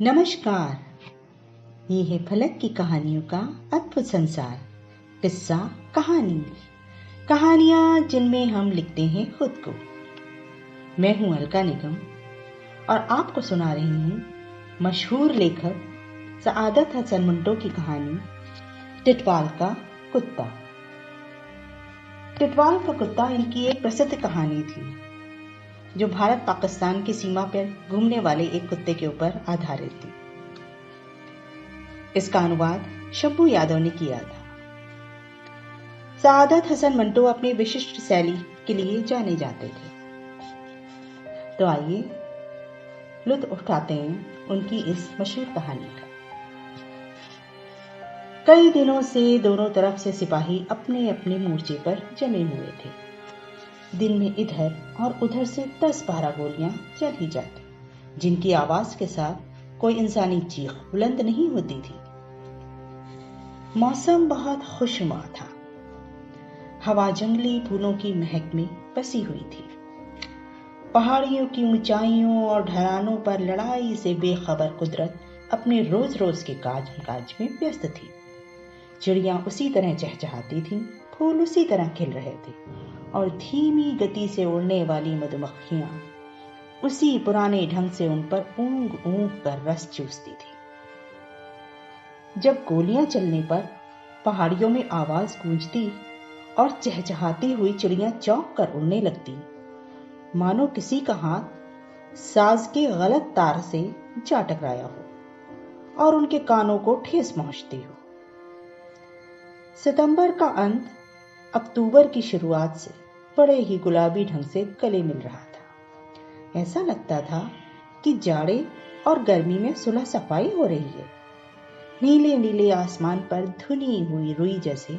नमस्कार। ये है फलक की कहानियों का अद्भुत संसार। किस्सा कहानियां जिनमें हम लिखते हैं खुद को। मैं हूं अलका निगम और आपको सुना रही हूं मशहूर लेखक सआदत हसन मंटो की कहानी टिटवाल का कुत्ता। टिटवाल का कुत्ता इनकी एक प्रसिद्ध कहानी थी जो भारत पाकिस्तान की सीमा पर घूमने वाले एक कुत्ते के ऊपर आधारित थी। इसका अनुवाद शब्बू यादव ने किया था। सआदत हसन मंटो अपनी विशिष्ट शैली के लिए जाने जाते थे। तो आइए लुत्फ उठाते हैं उनकी इस मशहूर कहानी का। कई दिनों से दोनों तरफ से सिपाही अपने अपने मोर्चे पर जमे हुए थे। दिन में इधर और उधर से 10-12 गोलियां चल ही जाती, जिनकी आवाज के साथ कोई इंसानी चीख बुलंद नहीं होती थी। मौसम बहुत खुशनुमा था। हवा जंगली फूलों की महक में बसी हुई थी। पहाड़ियों की ऊंचाइयों और ढलानों पर लड़ाई से बेखबर कुदरत अपने रोज रोज के काज में व्यस्त थी। चिड़ियां उसी तरह चहचहाती थीं, फूल उसी तरह खिल रहे थे और धीमी गति से उड़ने वाली मधुमक्खियां उसी पुराने ढंग से उन पर ऊंघ ऊंघ कर रस चूसती थी। जब गोलियां चलने पर पहाड़ियों में आवाज गूंजती और चहचहाती हुई चिड़ियां चौंक कर उड़ने लगती, मानो किसी का हाथ साज के गलत तार से जा टकराया हो और उनके कानों को ठेस पहुंचती हो। सितंबर का अंत अक्टूबर की शुरुआत से बड़े ही गुलाबी ढंग से गले मिल रहा था। ऐसा लगता था कि जाड़े और गर्मी में सुलह सफाई हो रही है। नीले नीले आसमान पर धुनी हुई रुई जैसे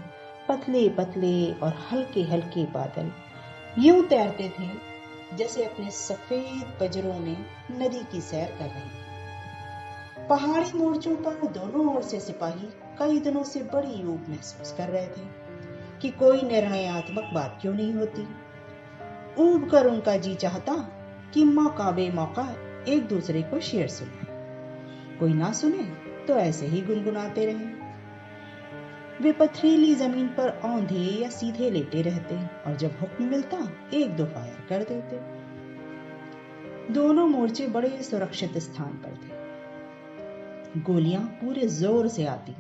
पतले पतले और हल्के हल्के बादल यूं तैरते थे जैसे अपने सफेद पजरों में नदी की सैर कर रहे हैं। पहाड़ी मोर्चों पर दोनों ओर से सिपाही कई दिनों से बड़ी ऊब महसूस कर रहे थे कि कोई निर्णयात्मक बात क्यों नहीं होती। ऊब कर उनका जी चाहता कि मौका बेमौका एक दूसरे को शेर सुनाए। कोई ना सुने तो ऐसे ही गुनगुनाते रहे। वे पथरीली जमीन पर औंधे या सीधे लेटे रहते और जब हुक्म मिलता 1-2 फायर कर देते। दोनों मोर्चे बड़े सुरक्षित स्थान पर थे। गोलियां पूरे जोर से आती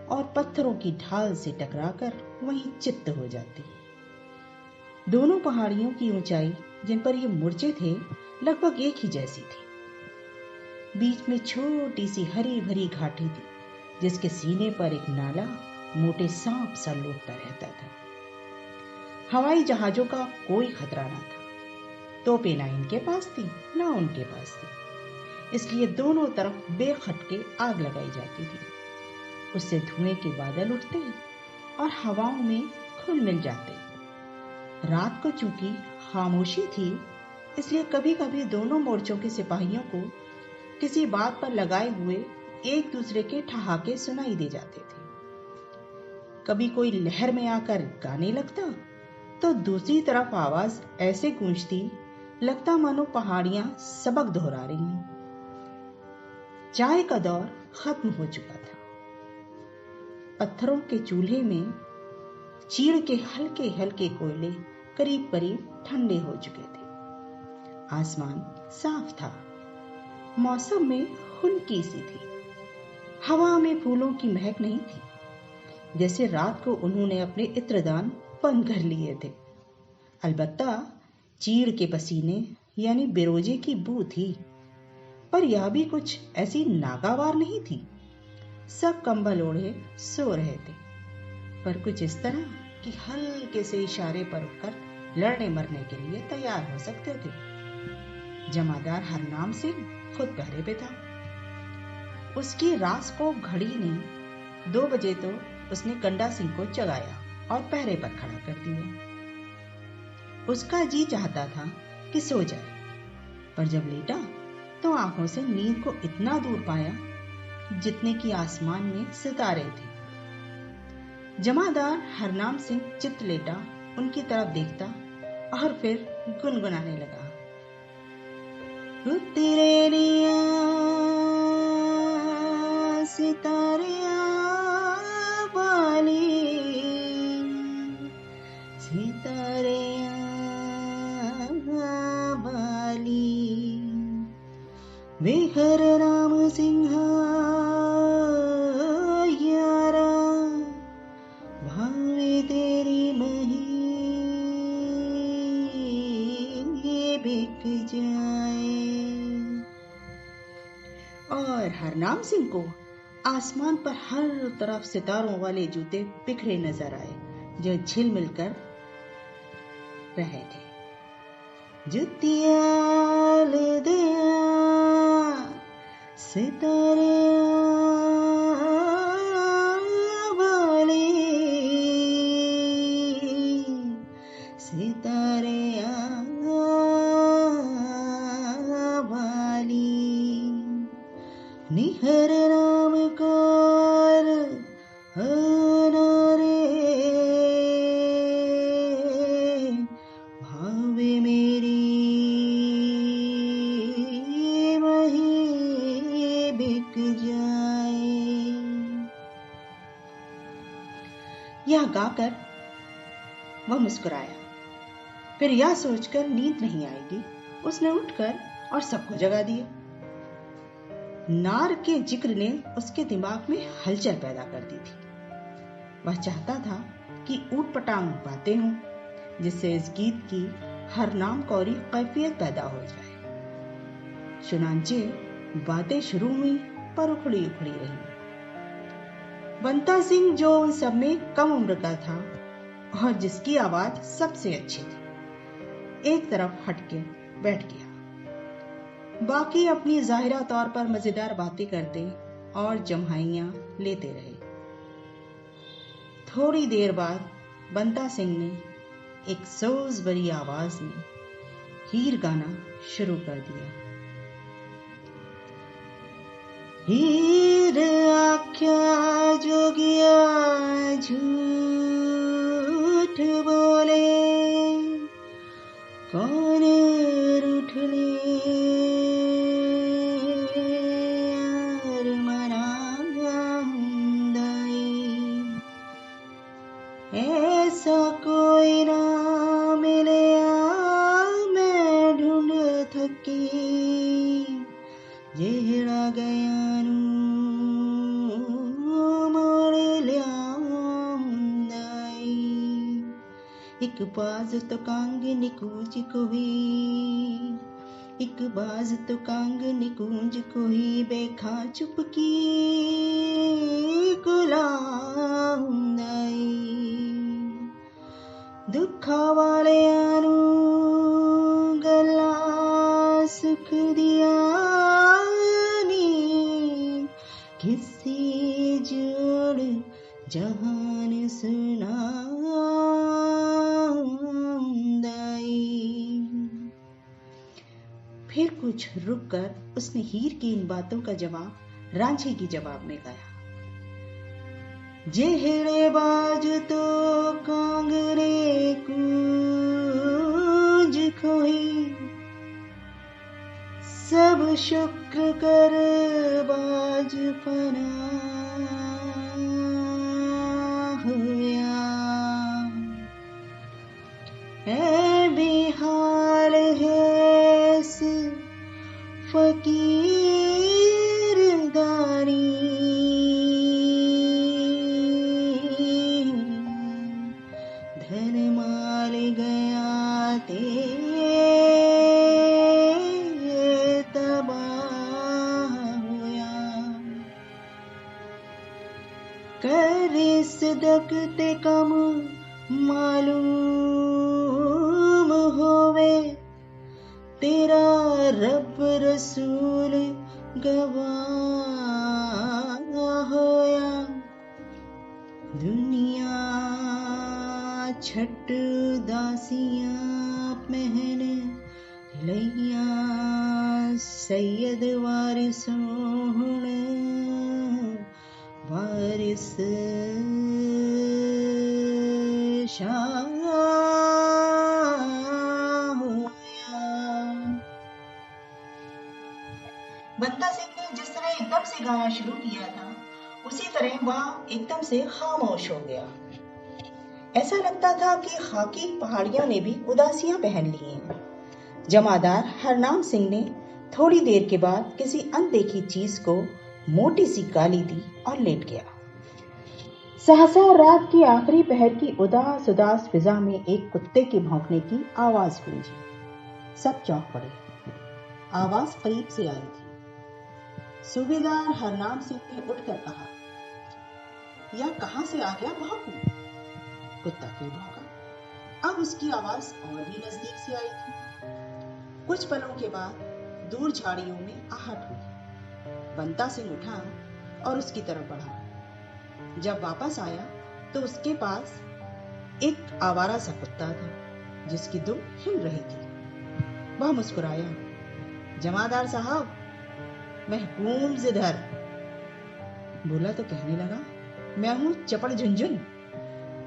और पत्थरों की ढाल से टकराकर वहीं चित्त हो जाती। दोनों पहाड़ियों की ऊंचाई जिन पर ये मोर्चे थे लगभग एक ही जैसी थी। बीच में छोटी सी हरी भरी घाटी थी जिसके सीने पर एक नाला मोटे सांप सा लौटता रहता था। हवाई जहाजों का कोई खतरा न था। तोपें ना इनके पास थी ना उनके पास थी, इसलिए दोनों तरफ बेखटके आग लगाई जाती थी। उससे धुएं के बादल उठते और हवाओं में घुल मिल जाते। रात को चूंकि खामोशी थी, इसलिए कभी कभी दोनों मोर्चों के सिपाहियों को किसी बात पर लगाए हुए एक दूसरे के ठहाके सुनाई दे जाते थे। कभी कोई लहर में आकर गाने लगता तो दूसरी तरफ आवाज ऐसे गूंजती लगता मानो पहाड़ियां सबक दोहरा रही हैं। चाय का दौर खत्म हो चुका था। पत्थरों के चूल्हे में चीड़ के हल्के हल्के कोयले करीब करीब ठंडे हो चुके थे। आसमान साफ था। मौसम में खुनकी सी थी। हवा में फूलों की महक नहीं थी, जैसे रात को उन्होंने अपने इत्रदान बंद कर लिए थे। अलबत्ता चीड़ के पसीने यानी बेरोजे की बू थी, पर यह भी कुछ ऐसी नागावार नहीं थी। सब कंबल ओढ़े सो रहे थे, पर कुछ इस तरह कि हल्के से इशारे पर उठकर लड़ने मरने के लिए तैयार हो सकते थे। जमादार हरनाम सिंह खुद पहरे पे था। उसकी रास को घड़ी ने 2 बजे तो उसने कंडा सिंह को जगाया और पहरे पर खड़ा कर दिया। उसका जी चाहता था कि सो जाए, पर जब लेटा तो आंखों से नींद को इतना दूर पाया जितने कि आसमान में सितारे थे। जमादार हरनाम सिंह चित लेटा उनकी तरफ देखता और फिर गुनगुनाने लगा, तेरे लिया सितारिया वाली, सितारिया वाली, वे हर राम सिंह यारा, भावे तेरी मही बिक जाए। और हरनाम सिंह को आसमान पर हर तरफ सितारों वाले जूते बिखरे नजर आए जो झिलमिल कर रहे थे। जुतियाल दिया सितारे वाली, सितारे वाली, निहर राम कार हनारे, भावे मेरी वही बिक जाए। यह गाकर वह मुस्कुराया। फिर यह सोचकर नींद नहीं आएगी, उसने उठकर और सबको जगा दिया। नार के जिक्र ने उसके दिमाग में हलचल पैदा कर दी थी। वह चाहता था कि ऊटपटांग बातें हों, जिससे इस गीत की हरनाम कौरी कैफियत पैदा हो जाए। चुनांचे बातें शुरू हुई पर उखड़ी उखड़ी रही। बंता सिंह जो उन सब में कम उम्र का था और जिसकी आवाज सबसे अच्छी थी, एक तरफ हटके बैठ गया। बाकी अपनी जाहिरा तौर पर मजेदार बातें करते और जम्हाइयां लेते रहे। थोड़ी देर बाद बंता सिंह ने एक सोज भरी आवाज में हीर गाना शुरू कर दिया। हीर आख्या जोगिया झूठ बोले, कौन रूठले ऐसा कोई ना मिले, मैं ढूंढ थकी, जेड़ा गया नू मोड़ लियाउंदाई। एक बाज तो कांग निकूंज कोही, एक बाज तो कांग निकूंज कोही, बेखा चुपकी गुलाउंदाई। दुखा वाले आनू गला सुख दिया नी, किसी जोड़ जहान सुनाउंदाई। फिर कुछ रुककर उसने हीर की इन बातों का जवाब रांझे की जवाब में गाया। जेहड़े बाज तो कांगरे कूंज खोही, सब शुक्र कर बाज पना हुआ। ऐ बेहाल है इस फकीर दारी, धन माल गया ते तबाह हुआ। कर सदकते कम मालूम होवे, तेरा रब रसूल गवाह होया। दुनिया छट दासियां पहन लैया, सैयद वारिस हुण वारिस शाह होया। बंता सिंह ने जिस तरह एकदम से गाना शुरू किया था, उसी तरह वह एकदम से खामोश हो गया। ऐसा लगता था कि खाकी पहाड़ियों ने भी उदासियां पहन ली हैं। जमादार हरनाम सिंह ने थोड़ी देर के बाद किसी अनदेखी चीज को मोटी सी गाली दी और लेट गया। सहसा रात की आखिरी पहर की उदास उदास फिजा में एक कुत्ते के भौंकने की आवाज गूंजी। सब चौंक पड़े। आवाज करीब से आई थी। सूबेदार हरनाम सिंह ने उठकर कहा, यह कहां से आ गया भौंकू? कुत्ता फिर भौंका। अब उसकी आवाज और भी नजदीक से आई थी। कुछ पलों के बाद दूर झाड़ियों में आहट हुई। बंता सिंह उठा और उसकी तरफ बढ़ा। जब वापस आया तो उसके पास एक आवारा सा कुत्ता था जिसकी दुम हिल रही थी। वह मुस्कुराया, जमादार साहब, महकूम जिधर। बोला तो कहने लगा, मैं हूं चपड़ झुनझुन।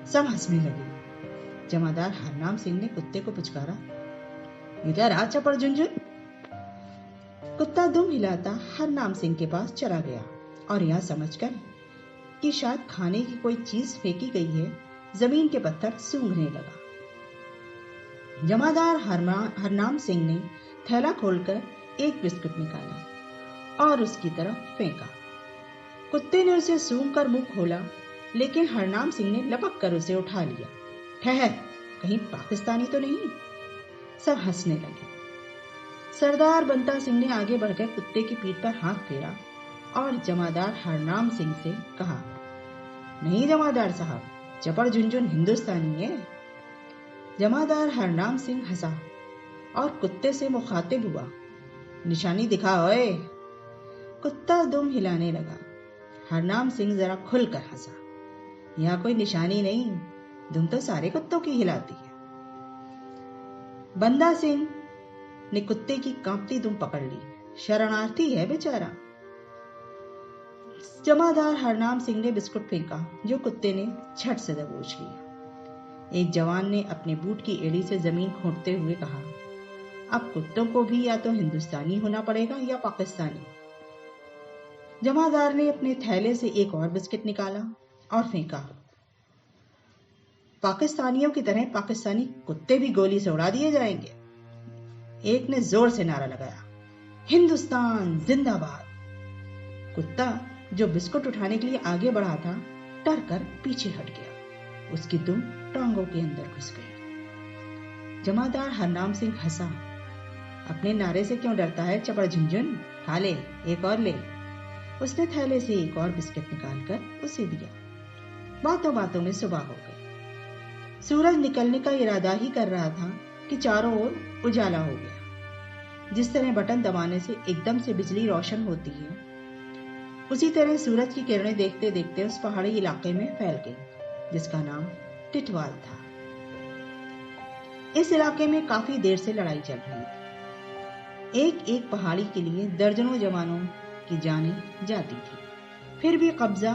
सब हंसने लगे। जमादार हरनाम सिंह ने कुत्ते को पुचकारा, इधर आ चपड़ झुनझुन। कुत्ता दुम हिलाता हरनाम सिंह के पास चला गया और यह समझकर कि शायद खाने की कोई चीज फेंकी गई है, जमीन के पत्थर सूंघने लगा। जमादार हरनाम सिंह ने थैला खोलकर एक बिस्कुट निकाला और उसकी तरफ फेंका। कुत्ते ने उसे सूंघकर मुंह खोला, लेकिन हरनाम सिंह ने लपक कर उसे उठा लिया। ठहर, कहीं पाकिस्तानी तो नहीं? सब हंसने लगे। सरदार बंता सिंह ने आगे बढ़कर कुत्ते की पीठ पर हाथ फेरा और जमादार हरनाम सिंह से कहा, नहीं जमादार साहब, चपड़ झुनझुन हिंदुस्तानी है। जमादार हरनाम सिंह हंसा और कुत्ते से मुखातिब हुआ, निशानी दिखा ओए। कुत्ता दुम हिलाने लगा। हरनाम सिंह जरा खुलकर हंसा, यह कोई निशानी नहीं, दुम तो सारे कुत्तों की हिलाती है। बंदा सिंह ने कुत्ते की कांपती दुम पकड़ ली, शरणार्थी है बेचारा। जमादार हरनाम सिंह ने बिस्कुट फेंका जो कुत्ते ने झट से दबोच लिया। एक जवान ने अपने बूट की एड़ी से जमीन खोदते हुए कहा, अब कुत्तों को भी या तो हिंदुस्तानी होना पड़ेगा या पाकिस्तानी। जमादार ने अपने थैले से एक और बिस्किट निकाला और फेंका। पाकिस्तानियों की तरह पाकिस्तानी कुत्ते भी गोली से उड़ा दिए जाएंगे। एक ने जोर से नारा लगाया, हिंदुस्तान जिंदाबाद। कुत्ता जो बिस्कुट उठाने के लिए आगे बढ़ा था, डर कर पीछे हट गया। उसकी दुम टांगों के अंदर घुस गई। जमादार हरनाम सिंह हंसा, अपने नारे से क्यों डरता है चपड़ झुनझुन, खा ले, एक और ले। उसने थैले से एक और बिस्किट निकालकर उसे दिया। बातों बातों में सुबह हो गई। सूरज निकलने का इरादा ही कर रहा था कि चारों ओर उजाला हो गया। जिस तरह बटन दबाने से एकदम से बिजली रोशन होती है, उसी तरह सूरज की किरणें देखते देखते उस पहाड़ी इलाके में फैल गई जिसका नाम टिटवाल था। इस इलाके में काफी देर से लड़ाई चल रही थी। एक एक पहाड़ी के लिए दर्जनों जवानों की जानें जाती थी, फिर भी कब्जा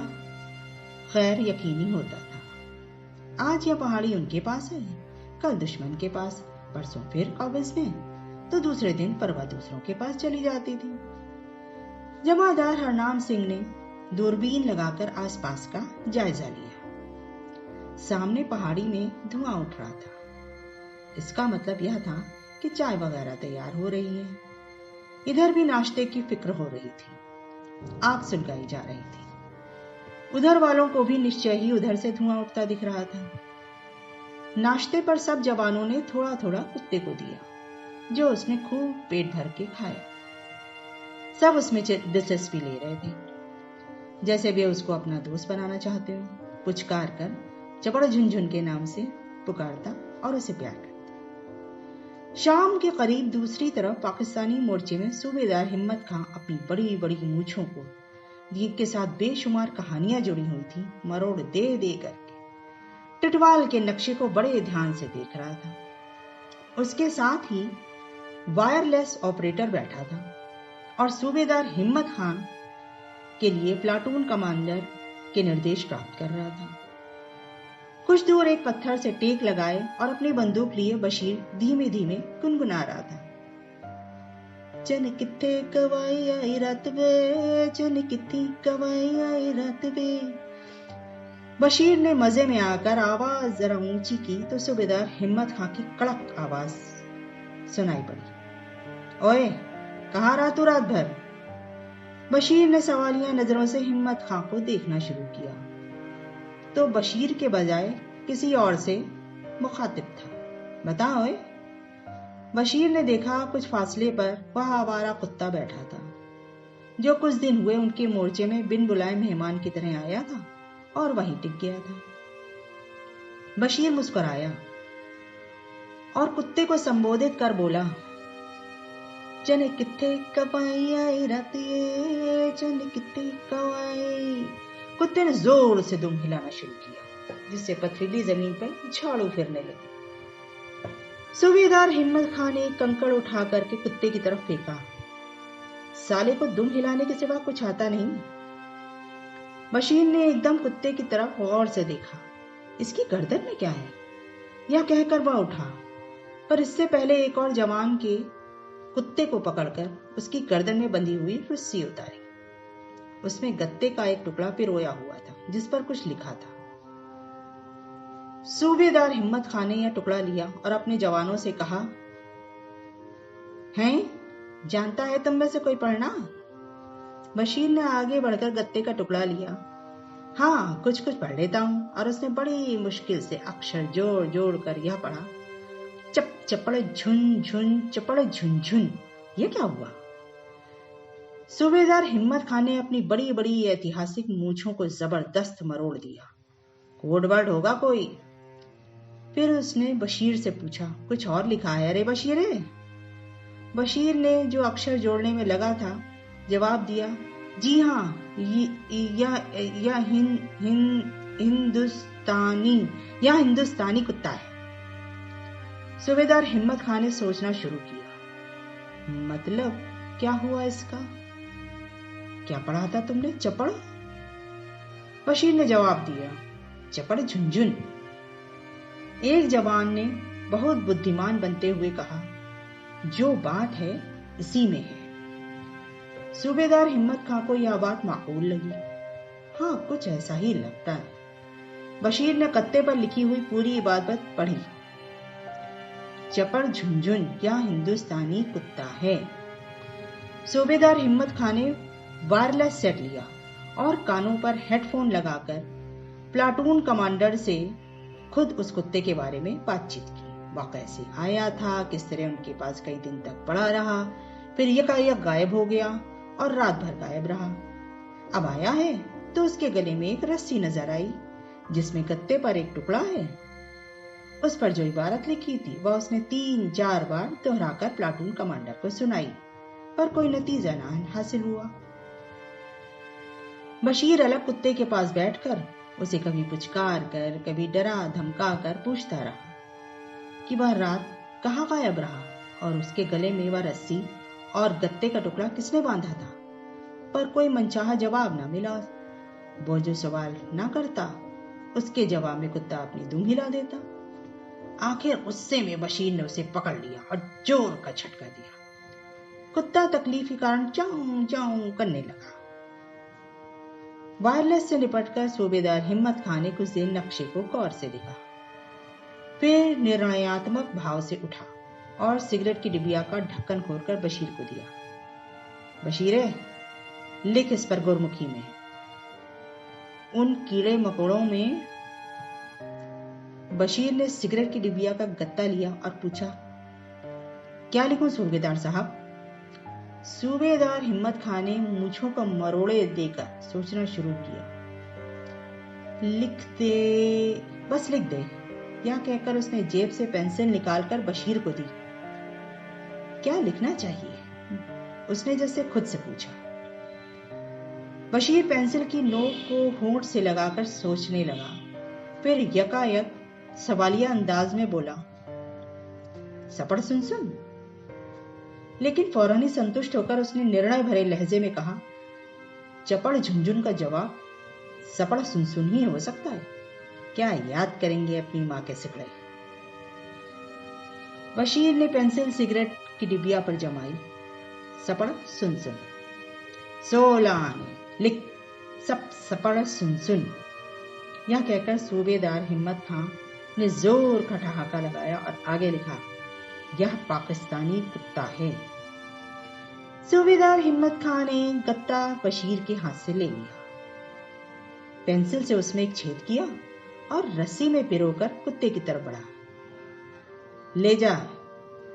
खैर यकीनी होता था। आज यह पहाड़ी उनके पास है, कल दुश्मन के पास, परसों फिर काबिज में, तो दूसरे दिन परवा दूसरों के पास चली जाती थी। जमादार हरनाम सिंह ने दूरबीन लगाकर आसपास का जायजा लिया। सामने पहाड़ी में धुआं उठ रहा था। इसका मतलब यह था कि चाय वगैरह तैयार हो रही है। इधर भी नाश्ते की फिक्र हो रही थी, आग सुलगाई जा रही थी। उधर वालों को भी निश्चय ही उधर से धुआं उठता दिख रहा था। नाश्ते पर सब जवानों ने थोड़ा थोड़ा कुत्ते को दिया, जो उसने खूब पेट भर के खाया। सब उसमें दिलचस्पी ले रहे थे, जैसे वे उसको अपना दोस्त बनाना चाहते हो। पुचकार कर चपड़ झुनझुन के नाम से पुकारता और उसे प्यार करता। शाम के करीब दूसरी तरफ पाकिस्तानी मोर्चे में सूबेदार हिम्मत खां अपनी बड़ी बड़ी मूछों को, जिनके साथ बेशुमार कहानियां जुड़ी हुई थी, मरोड़ दे दे करके टिटवाल के नक्शे को बड़े ध्यान से देख रहा था। उसके साथ ही वायरलेस ऑपरेटर बैठा था और सूबेदार हिम्मत खान के लिए प्लाटून कमांडर के निर्देश प्राप्त कर रहा था। कुछ दूर एक पत्थर से टेक लगाए और अपनी बंदूक लिए बशीर धीमे धीमे गुनगुना रहा था, चन किथे कवाई आई रात वे, चन किथे कवाई आई रात वे। बशीर ने मजे में आकर आवाज जरा ऊंची की तो सूबेदार हिम्मत खां की कड़क आवाज सुनाई पड़ी, ओए कहाँ रहा तू रात भर? बशीर ने सवालिया नजरों से हिम्मत खां को देखना शुरू किया तो बशीर के बजाय किसी और से मुखातिब था। बता ओए। बशीर ने देखा कुछ फासले पर वह आवारा कुत्ता बैठा था जो कुछ दिन हुए उनके मोर्चे में बिन बुलाए मेहमान की तरह आया था और वहीं टिक गया था। बशीर मुस्कुराया और कुत्ते को संबोधित कर बोला, चने किथे कवाई आई रातिए, चने किथे कवाई। कुत्ते ने जोर से दुम हिलाना शुरू किया जिससे पथरीली जमीन पर झाड़ू फिरने लगी। सूबेदार हिम्मत खां ने कंकड़ उठा करके कुत्ते की तरफ फेंका। साले को दुम हिलाने के सिवा कुछ आता नहीं। बशीर ने एकदम कुत्ते की तरफ गौर से देखा। इसकी गर्दन में क्या है? यह कहकर वह उठा, पर इससे पहले एक और जवान के कुत्ते को पकड़कर उसकी गर्दन में बंधी हुई रस्सी उतारी। उसमें गत्ते का एक टुकड़ा पिरोया हुआ था जिस पर कुछ लिखा था। सूबेदार हिम्मत खां ने यह टुकड़ा लिया और अपने जवानों से कहा, हैं, जानता है तुम में से कोई पढ़ना? बशीर ने आगे बढ़कर गत्ते का टुकड़ा लिया। हाँ, कुछ कुछ पढ़ लेता हूं। और उसने बड़ी मुश्किल से अक्षर जोड़ जोड़ कर यह पढ़ा, चप चपड़ झुन झुन चपड़ झुन झुन। यह क्या हुआ? सूबेदार हिम्मत खां ने अपनी बड़ी बड़ी ऐतिहासिक मूंछों को जबरदस्त मरोड़ दिया। कोड वर्ड होगा कोई। फिर उसने बशीर से पूछा, कुछ और लिखा है रे बशीर? बशीर ने जो अक्षर जोड़ने में लगा था जवाब दिया, जी हाँ, यह हिंदुस्तानी कुत्ता है। सूबेदार हिम्मत खां ने सोचना शुरू किया, मतलब क्या हुआ इसका? क्या पढ़ा था तुमने? चपड़? बशीर ने जवाब दिया, चपड़ झुनझुन। एक जवान ने बहुत बुद्धिमान बनते हुए कहा, जो बात है इसी में है। सूबेदार हिम्मत खां को यह बात माकूल लगी। हाँ, कुछ ऐसा ही लगता है। बशीर ने कत्ते पर लिखी हुई पूरी इबादत पढ़ी। चपड़ झुनझुन या हिंदुस्तानी कुत्ता है। सूबेदार हिम्मत खां ने वायरलेस सेट लिया और कानों पर हेडफोन लगाकर प्लाटून कमांडर से खुद उस कुत्ते के बारे में बातचीत की। वह कैसे आया था, किस तरह उनके पास कई दिन तक पड़ा रहा, फिर यकायक गायब हो गया और रात भर गायब रहा। अब आया है तो उसके गले में एक रस्सी नजर आई जिसमें गत्ते पर एक टुकड़ा है। उस पर जो इबारत लिखी थी वह उसने 3-4 बार दोहराकर प्लाटून कमांडर को सुनाई, पर कोई नतीजा न हासिल हुआ। बशीर अलग कुत्ते के पास बैठकर उसे कभी पुचकार कर, कभी डरा धमका कर पूछता रहा कि वह रात कहाँ गायब रहा और उसके गले में वह रस्सी और गत्ते का टुकड़ा किसने बांधा था। पर कोई मनचाहा जवाब न मिला। वो जो सवाल न करता उसके जवाब में कुत्ता अपनी दुम हिला देता। आखिर गुस्से में बशीर ने उसे पकड़ लिया और जोर का झटका दिया। कुत्ता तकलीफ के कारण चाऊ चाऊ करने लगा। वायरलेस से निपटकर सूबेदार हिम्मत खां ने कुछ देर नक्शे को गौर से देखा, फिर निर्णयात्मक भाव से उठा और सिगरेट की डिबिया का ढक्कन खोलकर बशीर को दिया। बशीरे, लिख इस पर गुरमुखी में, उन कीड़े मकोड़ों में। बशीर ने सिगरेट की डिबिया का गत्ता लिया और पूछा, क्या लिखूं सूबेदार साहब? सूबेदार हिम्मत खां ने मूंछों को मरोड़े देकर सोचना शुरू किया। लिख दे, बस लिख दे, यह कहकर उसने जेब से पेंसिल निकालकर बशीर को दी। क्या लिखना चाहिए? उसने जैसे खुद से पूछा। बशीर पेंसिल की नोक को होंठ से लगाकर सोचने लगा, फिर यकायक सवालिया अंदाज में बोला, सपड़ सुनसुन। लेकिन फौरन ही संतुष्ट होकर उसने निर्णय भरे लहजे में कहा, चपड़ झुनझुन का जवाब सपड़ सुनसुन ही हो सकता है। क्या याद करेंगे अपनी माँ के सिकड़े। बशीर ने पेंसिल सिगरेट की डिबिया पर जमाई, सपड़ सुन सुन, 16 आने, लिख सब सपड़ सुन सुन। यह कहकर सूबेदार हिम्मत खां ने जोर का ठहाका लगाया और आगे लिखा, यह पाकिस्तानी कुत्ता है। सूबेदार हिम्मत खां ने गत्ता बशीर के हाथ से ले लिया, पेंसिल से उसमें एक छेद किया और रस्सी में पिरोकर कुत्ते की तरफ बढ़ा। ले जा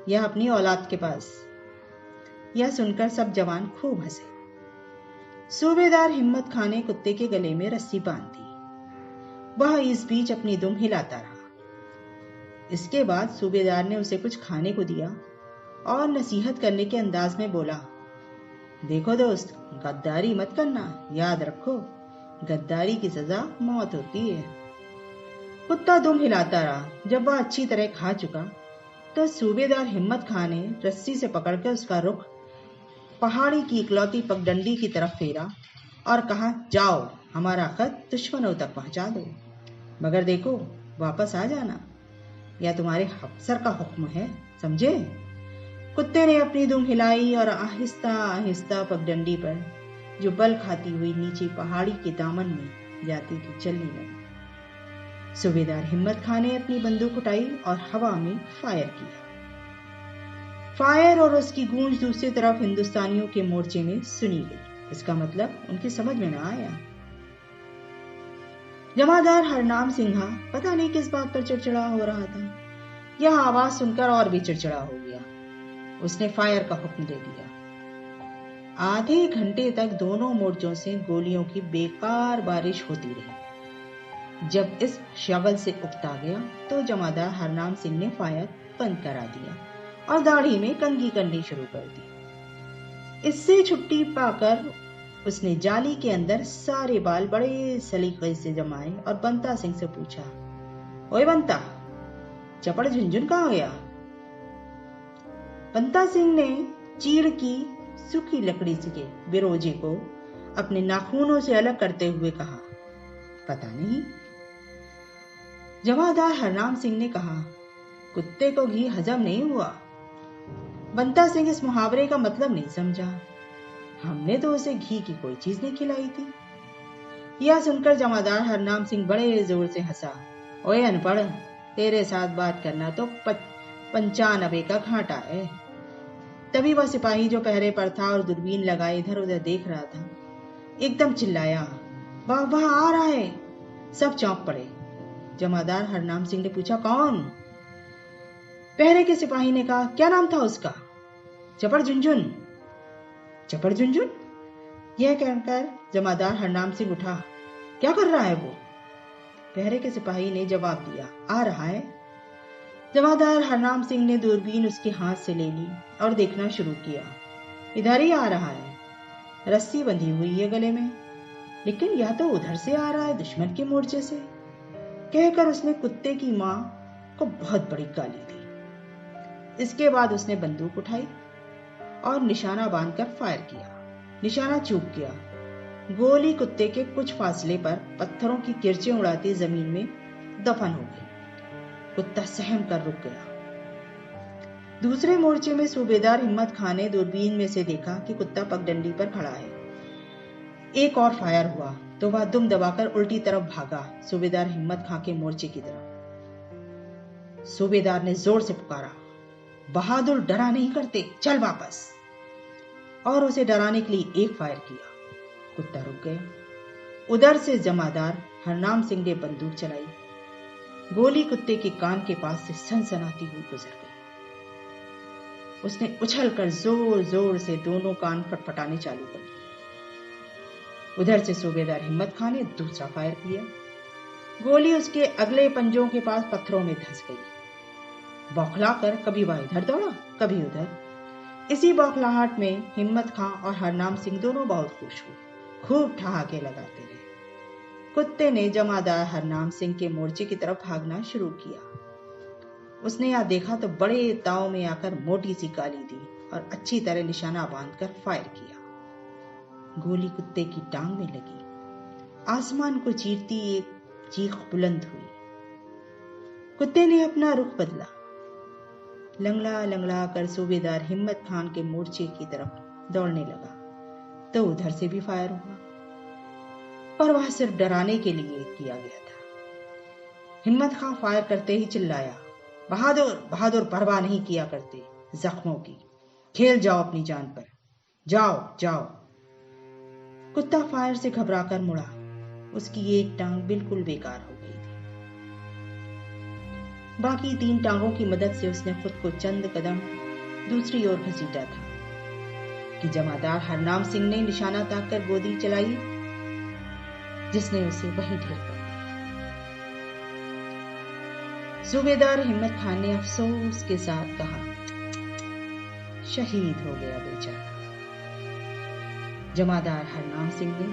यह अपनी औलाद के पास। यह सुनकर सब जवान खूब हंसे। सूबेदार हिम्मत खां ने कुत्ते के गले में रस्सी बांध दी। वह इस बीच अपनी दुम हिलाता रहा। इसके बाद सूबेदार ने उसे कुछ खाने को दिया और नसीहत करने के अंदाज में बोला, देखो दोस्त, गद्दारी मत करना, याद रखो गद्दारी की सजा मौत होती है। कुत्ता दुम हिलाता रहा। जब वह अच्छी तरह खा चुका तो सूबेदार हिम्मत खां ने रस्सी से पकड़कर उसका रुख पहाड़ी की इकलौती पगडंडी की तरफ फेरा और कहा, जाओ हमारा खत दुश्मनों तक पहुंचा दो, मगर देखो वापस आ जाना, यह तुम्हारे अफसर का हुक्म है, समझे। कुत्ते ने अपनी दुम हिलाई और आहिस्ता आहिस्ता पगडंडी पर जो बल खाती हुई नीचे पहाड़ी के दामन में जाती थी चलने लगी। सूबेदार हिम्मत खां ने अपनी बंदूक उठाई और हवा में फायर किया। फायर और उसकी गूंज दूसरी तरफ हिंदुस्तानियों के मोर्चे में सुनी गई। इसका मतलब उनकी समझ में न आया। जमादार हरनाम सिंहा पता नहीं किस बात पर चिड़चिड़ा हो रहा था। यह आवाज सुनकर और भी चिड़चिड़ा हो गया। उसने फायर का हुक्म दे दिया। आधे घंटे तक दोनों मोर्चों से गोलियों की बेकार बारिश होती रही। जब इस शगल से उकता गया तो जमादार हरनाम सिंह ने फायर बंद करा दिया और दाढ़ी में कंघी करनी शुरू कर दी। इससे छुट्टी पाकर उसने जाली के अंदर सारे बाल बड़े सलीके से जमाए और बंता सिंह से पूछा, ओए बंता, चपड़ झुनझुन कहाँ गया? बंता सिंह ने चीड़ की सूखी लकड़ी के बिरोजे को अपने नाखूनों से अलग करते हुए कहा, पता नहीं। जमादार हरनाम सिंह ने कहा, कुत्ते को घी हजम नहीं हुआ। बंता सिंह इस मुहावरे का मतलब नहीं समझा। हमने तो उसे घी की कोई चीज नहीं खिलाई थी। यह सुनकर जमादार हरनाम सिंह बड़े जोर से हंसा। ओए अनपढ़, तेरे साथ बात करना तो 95 का घाटा है। तभी वह सिपाही जो पहरे पर था और दूरबीन लगाए इधर उधर देख रहा था, एकदम चिल्लाया, वाह वाह, आ रहा है। सब चौंक पड़े। जमादार हरनाम सिंह ने पूछा, कौन? पहरे के सिपाही ने कहा, क्या नाम था उसका? चपड़ झुनझुन। चपड़ झुनझुन? यह कहकर जमादार हरनाम सिंह उठा। क्या कर रहा है वो? पहरे के सिपाही ने जवाब दिया, आ रहा है। जमादार हरनाम सिंह ने दूरबीन उसके हाथ से ले ली और देखना शुरू किया। इधर ही आ रहा है, रस्सी बंधी हुई है गले में, लेकिन यह तो उधर से आ रहा है, दुश्मन के मोर्चे से। कहकर उसने कुत्ते की मां को बहुत बड़ी गाली दी। इसके बाद उसने बंदूक उठाई और निशाना बांधकर फायर किया। निशाना चूक गया। गोली कुत्ते के कुछ फासले पर पत्थरों की किरचें उड़ाती जमीन में दफन हो गई। कुत्ता सहम कर रुक गया। दूसरे मोर्चे में सूबेदार हिम्मत खां ने दूरबीन में से देखा कि कुत्ता पगडंडी पर खड़ा है। एक और फायर हुआ तो वह दुम दबाकर उल्टी तरफ भागा, सूबेदार हिम्मत खां के मोर्चे की तरफ। सूबेदार ने जोर से पुकारा, बहादुर डरा नहीं करते, चल वापस। और उसे डराने के लिए एक फायर किया। कुत्ता रुक गया। उधर से जमादार हरनाम सिंह ने बंदूक चलाई। गोली कुत्ते के कान के पास से सनसनाती हुई गुजर गई। उसने उछलकर जोर जोर से दोनों कान फटफटाने चालू कर दिए। उधर से सूबेदार हिम्मत खां ने दूसरा फायर किया। गोली उसके अगले पंजों के पास पत्थरों में धंस गई। बौखलाकर कभी वह इधर दौड़ा, कभी उधर। इसी बौखलाहट में हिम्मत खां और हरनाम सिंह दोनों बहुत खुश हुए, खूब ठहाके लगाते रहे। कुत्ते ने जमादार हरनाम सिंह के मोर्चे की तरफ भागना शुरू किया। उसने यह देखा तो बड़े ताव में आकर मोटी सी गाली दी और अच्छी तरह निशाना बांधकर फायर किया। गोली कुत्ते की टांग में लगी। आसमान को चीरती एक चीख बुलंद हुई। कुत्ते ने अपना रुख बदला। लंगड़ा लंगड़ा कर सूबेदार हिम्मत खां के मोर्चे की तरफ दौड़ने लगा तो उधर से भी फायर हुआ, पर वह सिर्फ डराने के लिए किया गया था। हिम्मत खां फायर करते ही चिल्लाया, बहादुर बहादुर परवाह नहीं किया करते जख्मों की, खेल जाओ अपनी जान पर, जाओ जाओ। कुत्ता फायर से घबराकर मुड़ा, उसकी एक टांग बिल्कुल बेकार हो गई थी। बाकी 3 टांगों की मदद से उसने खुद को चंद कदम दूसरी ओर घसीटा था कि जमादार हरनाम सिंह ने निशाना ताककर गोली चलाई, जिसने उसे वहीं ढेर कर दिया। सूबेदार हिम्मत खान ने अफसोस के साथ कहा, शहीद हो गया बेचारा। जमादार हरनाम सिंह ने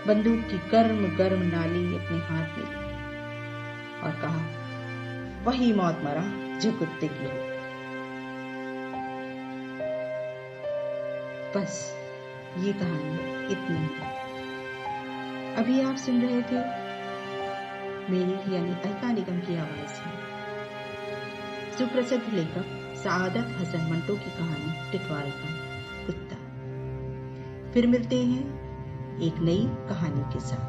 बंदूक की गर्म नाली अपने हाथ में ली और कहा, वही मौत मरा जो कुत्ते की हो। बस ये कहानी इतनी है। अभी आप सुन रहे थे मेरी यानी अलका निगम की आवाज में सुप्रसिद्ध लेखक सआदत हसन मंटो की कहानी टिटवाल का कुत्ता। फिर मिलते हैं एक नई कहानी के साथ।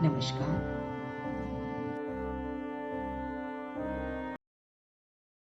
नमस्कार।